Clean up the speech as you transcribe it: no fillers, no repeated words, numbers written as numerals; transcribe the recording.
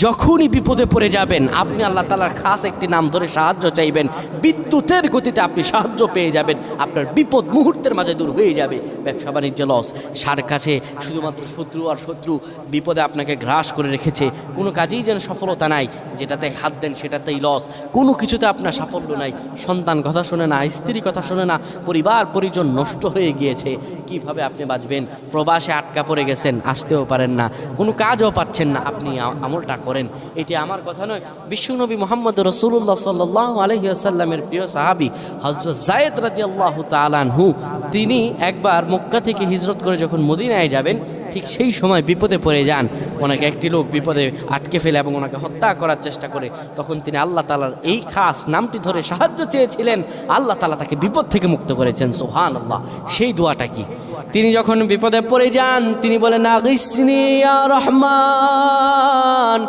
যখনই বিপদে পড়ে যাবেন আপনি আল্লাহ তাআলার খাস একটি নাম ধরে সাহায্য চাইবেন, বিদ্যুতের গতিতে আপনি সাহায্য পেয়ে যাবেন, আপনার বিপদ মুহূর্তের মাঝে দূর হয়ে যাবে। ব্যবসা বাণিজ্য লস, সার কাছে শুধুমাত্র শত্রু আর শত্রু বিপদে আপনাকে গ্রাস করে রেখেছে, কোনো কাজেই যেন সফলতা নাই, যেটাতে হাত দেন সেটাতেই লস, কোনো কিছুতে আপনার সাফল্য নাই, সন্তান কথা শোনে না, স্ত্রী কথা শোনে না, পরিবার পরিজন নষ্ট হয়ে গিয়েছে, কিভাবে আপনি বাঁচবেন? প্রবাসে আটকা পড়ে গেছেন, আসতেও পারেন না, কোনো কাজও পাচ্ছেন না, আপনি আমলটা করেন। এটি আমার কথা নয়, বিশ্বনবী মুহাম্মদ রাসূলুল্লাহ সাল্লাল্লাহু আলাইহি ওয়াসাল্লামের প্রিয় সাহাবী হযরত যায়েদ রাদিয়াল্লাহু তাআলা আনহু, তিনি একবার মক্কা থেকে হিজরত করে যখন মদিনায় যাবেন, ঠিক সেই সময় বিপদে পড়ে যান। ওনাকে একটি লোক বিপদে আটকে ফেলে এবং ওনাকে হত্যা করার চেষ্টা করে। তখন তিনি আল্লাহ তাআলার এই খাস নামটি ধরে সাহায্য চেয়েছিলেন, আল্লাহ তাআলা তাকে বিপদ থেকে মুক্ত করেছেন। সুবহানাল্লাহ। সেই দোয়াটা কি? তিনি যখন বিপদে পড়ে যান তিনি বলেন, আগিসনি ইয়া রহমান।